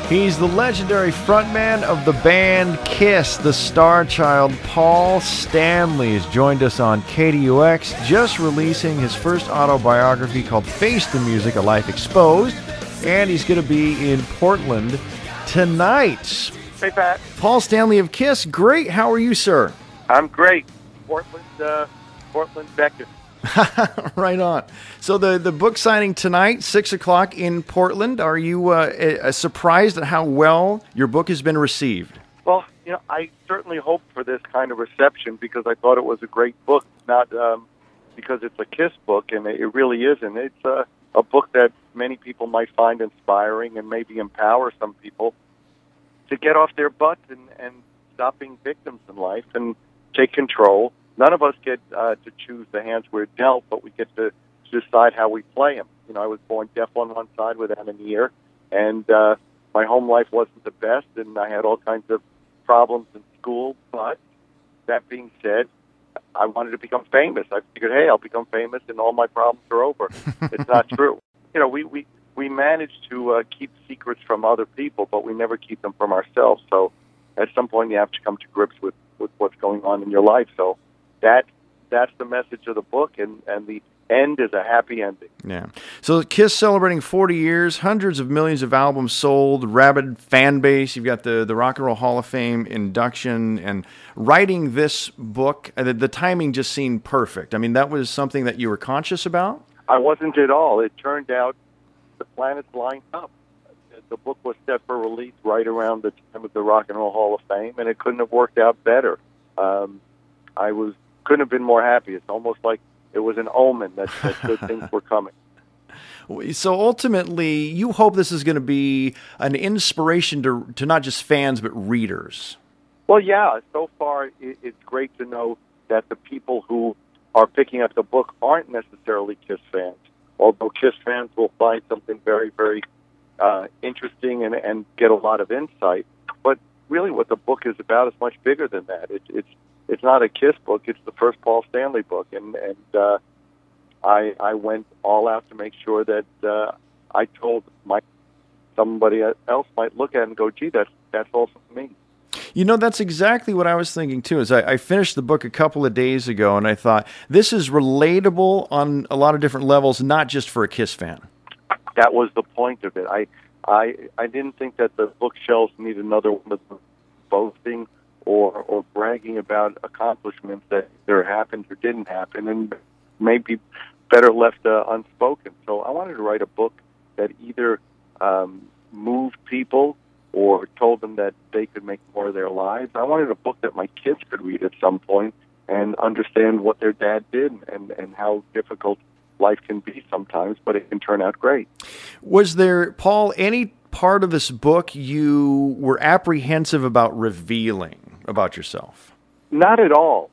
He's the legendary frontman of the band KISS. The star child Paul Stanley has joined us on KDUX, just releasing his first autobiography called Face the Music, A Life Exposed, and he's going to be in Portland tonight. Hey, Pat. Paul Stanley of KISS, great. How are you, sir? I'm great. Portland Beckett. Right on. So the book signing tonight, 6 o'clock in Portland. Are you surprised at how well your book has been received? Well, I certainly hoped for this kind of reception because I thought it was a great book, not because it's a KISS book, and it really isn't. It's a book that many people might find inspiring and maybe empower some people to get off their butts and stop being victims in life and take control. None of us get to choose the hands we're dealt, but we get to decide how we play them. I was born deaf on one side without an ear, and my home life wasn't the best, and I had all kinds of problems in school. But that being said, I wanted to become famous. I figured, hey, I'll become famous, and all my problems are over. It's not true. We manage to keep secrets from other people, but we never keep them from ourselves. So at some point, you have to come to grips with what's going on in your life. So that's the message of the book, and the end is a happy ending. Yeah. So KISS celebrating 40 years, hundreds of millions of albums sold, rabid fan base. You've got the Rock and Roll Hall of Fame induction, and writing this book, the timing just seemed perfect. I mean, that was something that you were conscious about? I wasn't at all. It turned out the planets lined up. The book was set for release right around the time of the Rock and Roll Hall of Fame, and it couldn't have worked out better. Couldn't have been more happy. It's almost like it was an omen that good things were coming. So ultimately, you hope this is going to be an inspiration to not just fans, but readers. Well, yeah. So far, it's great to know that the people who are picking up the book aren't necessarily KISS fans, although KISS fans will find something very, very interesting and get a lot of insight. But really what the book is about is much bigger than that. It's not a KISS book. It's the first Paul Stanley book, and I went all out to make sure that I told somebody else might look at it and go, gee, that's also me. That's exactly what I was thinking, too. Is I finished the book a couple of days ago, and I thought, this is relatable on a lot of different levels, not just for a KISS fan. That was the point of it. I didn't think that the bookshelves need another one of the boasting or bragging about accomplishments that either happened or didn't happen, and maybe better left unspoken. So I wanted to write a book that either moved people or told them that they could make more of their lives. I wanted a book that my kids could read at some point and understand what their dad did and how difficult life can be sometimes, but it can turn out great. Was there, Paul, any part of this book you were apprehensive about revealing about yourself? Not at all.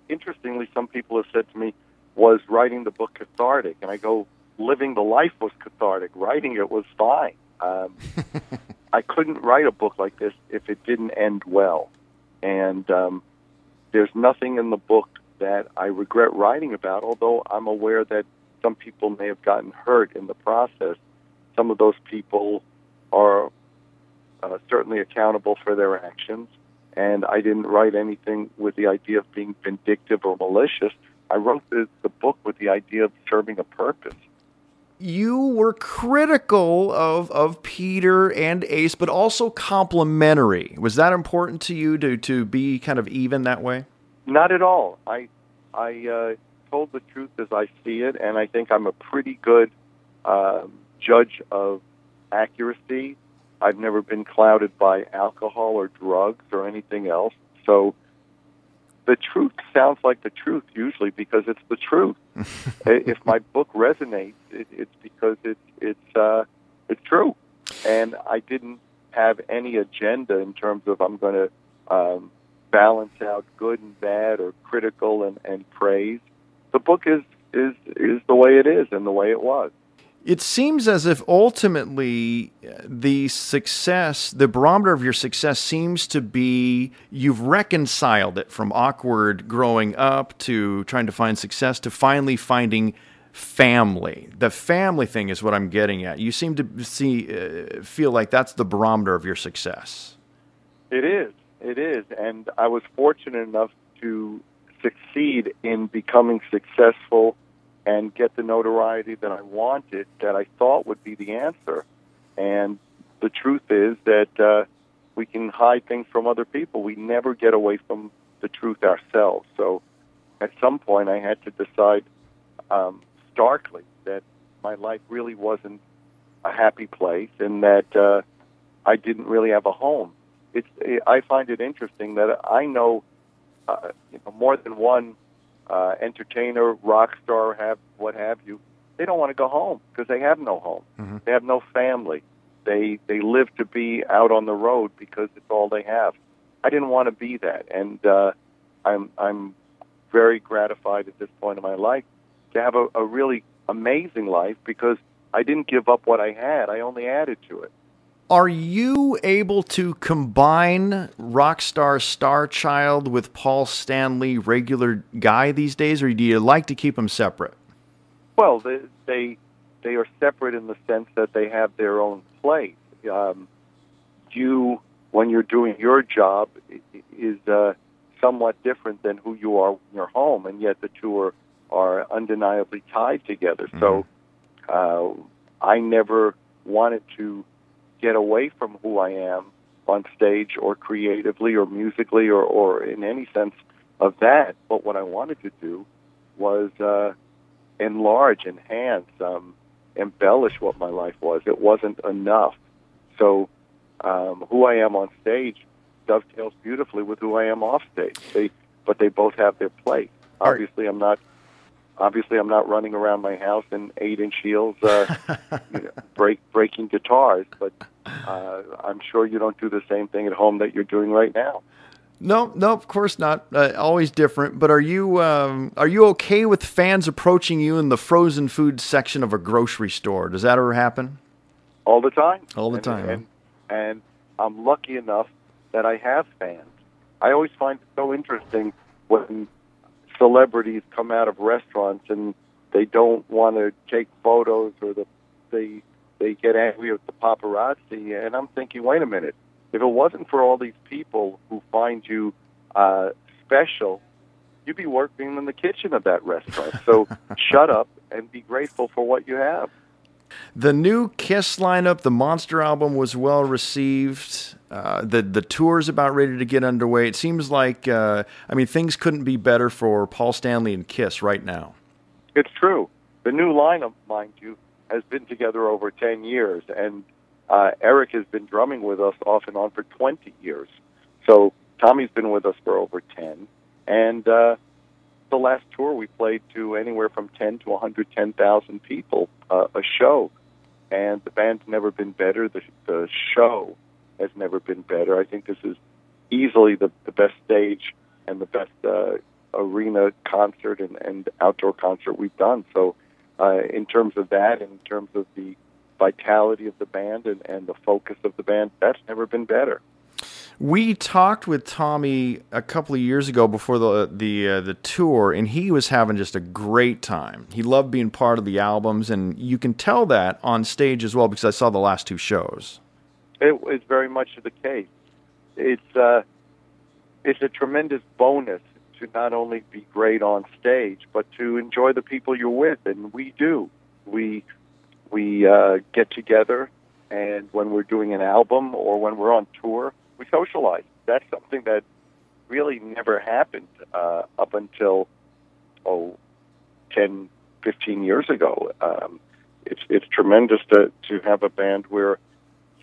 Interestingly, some people have said to me, was writing the book cathartic? And I go, living the life was cathartic. Writing it was fine. I couldn't write a book like this if it didn't end well. And there's nothing in the book that I regret writing about, although I'm aware that some people may have gotten hurt in the process. Some of those people are certainly accountable for their actions, and I didn't write anything with the idea of being vindictive or malicious. I wrote the book with the idea of serving a purpose. You were critical of Peter and Ace, but also complimentary. Was that important to you to be kind of even that way? Not at all. I told the truth as I see it, and I think I'm a pretty good judge of accuracy. I've never been clouded by alcohol or drugs or anything else. So the truth sounds like the truth usually because it's the truth. If my book resonates, it's because it's true. And I didn't have any agenda in terms of I'm going to balance out good and bad or critical and praise. The book is the way it is and the way it was. It seems as if ultimately the success, the barometer of your success seems to be you've reconciled it from awkward growing up to trying to find success to finally finding family. The family thing is what I'm getting at. You seem to feel like that's the barometer of your success. It is. It is. And I was fortunate enough to succeed in becoming successful and get the notoriety that I wanted, that I thought would be the answer. And the truth is that we can hide things from other people. We never get away from the truth ourselves. So at some point I had to decide starkly that my life really wasn't a happy place and that I didn't really have a home. I find it interesting that I know, more than one entertainer, rock star, what have you. They don't want to go home because they have no home. Mm-hmm. They have no family. They live to be out on the road because it's all they have. I didn't want to be that, and I'm very gratified at this point in my life to have a really amazing life because I didn't give up what I had. I only added to it. Are you able to combine rock star child with Paul Stanley regular guy these days, or do you like to keep them separate? Well, they are separate in the sense that they have their own place. When you're doing your job, is somewhat different than who you are when you're home, and yet the two are undeniably tied together. Mm-hmm. So I never wanted to get away from who I am on stage or creatively or musically or in any sense of that. But what I wanted to do was enlarge, enhance, embellish what my life was. It wasn't enough. So who I am on stage dovetails beautifully with who I am off stage. But they both have their place. Obviously, I'm not running around my house in 8-inch heels, breaking guitars. But I'm sure you don't do the same thing at home that you're doing right now. No, of course not. Always different. But are you okay with fans approaching you in the frozen food section of a grocery store? Does that ever happen? All the time. All the time. And I'm lucky enough that I have fans. I always find it so interesting when celebrities come out of restaurants and they don't want to take photos, or they get angry with the paparazzi. And I'm thinking, wait a minute. If it wasn't for all these people who find you special, you'd be working in the kitchen of that restaurant. So shut up and be grateful for what you have. The new KISS lineup, the Monster album, was well received. The tour's about ready to get underway. It seems like, things couldn't be better for Paul Stanley and KISS right now. It's true. The new lineup, mind you, has been together over 10 years, and Eric has been drumming with us off and on for 20 years. So Tommy's been with us for over 10. And the last tour we played to anywhere from 10 to 110,000 people a show. And the band's never been better. The show has never been better. I think this is easily the best stage and the best arena concert and outdoor concert we've done. So in terms of that, and in terms of the vitality of the band and the focus of the band, that's never been better. We talked with Tommy a couple of years ago before the tour, and he was having just a great time. He loved being part of the albums, and you can tell that on stage as well because I saw the last two shows. It was very much the case. It's a tremendous bonus to not only be great on stage, but to enjoy the people you're with, and we do. We get together, and when we're doing an album or when we're on tour, we socialize. That's something that really never happened up until 10, 15 years ago. It's tremendous to have a band where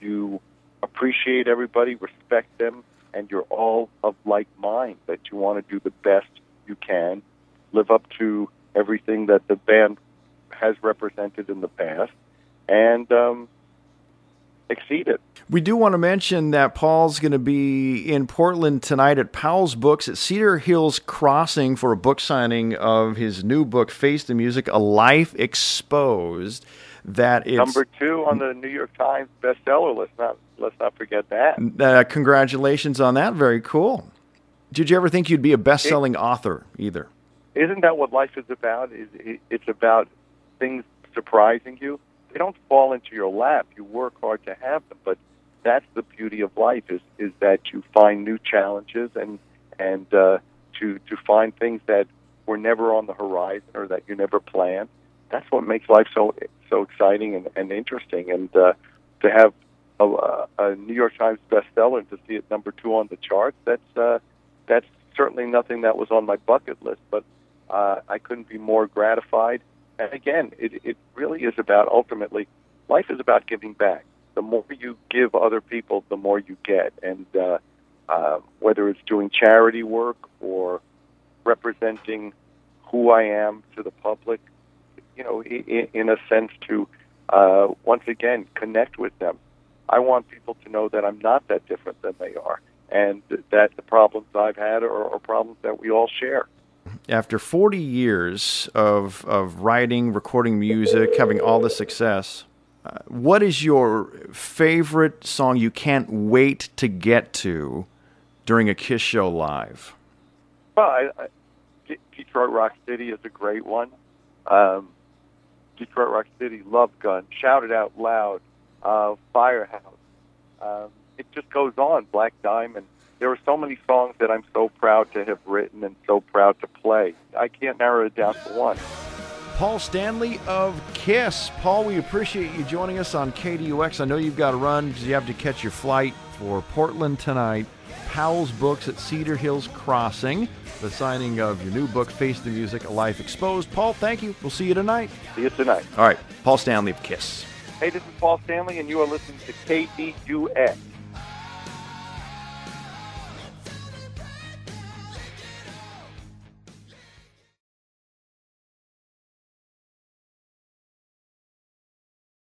you appreciate everybody, respect them, and you're all of like mind, that you want to do the best you can, live up to everything that the band has represented in the past, and exceed it. We do want to mention that Paul's going to be in Portland tonight at Powell's Books at Cedar Hills Crossing for a book signing of his new book, Face the Music, A Life Exposed. That it's number 2 on the New York Times bestseller list. Let's not forget that. Congratulations on that. Very cool. Did you ever think you'd be a best-selling author either? Isn't that what life is about? It's about things surprising you, they don't fall into your lap. You work hard to have them, but that's the beauty of life is that you find new challenges and to find things that were never on the horizon or that you never planned. That's what makes life so exciting and interesting. And to have a New York Times bestseller and to see it number 2 on the charts, that's certainly nothing that was on my bucket list. But I couldn't be more gratified. And again, it really is about, ultimately, life is about giving back. The more you give other people, the more you get. And whether it's doing charity work or representing who I am to the public, in a sense to, once again, connect with them. I want people to know that I'm not that different than they are, and that the problems I've had are problems that we all share. After 40 years of writing, recording music, having all this success, what is your favorite song you can't wait to get to during a KISS show live? Well, Detroit Rock City is a great one. Detroit Rock City, Love Gun, Shout It Out Loud, Firehouse. It just goes on, Black Diamond. There are so many songs that I'm so proud to have written and so proud to play. I can't narrow it down to one. Paul Stanley of KISS. Paul, we appreciate you joining us on KDUX. I know you've got to run because you have to catch your flight for Portland tonight. Powell's Books at Cedar Hills Crossing. The signing of your new book, Face the Music, A Life Exposed. Paul, thank you. We'll see you tonight. See you tonight. All right. Paul Stanley of KISS. Hey, this is Paul Stanley, and you are listening to KDUX.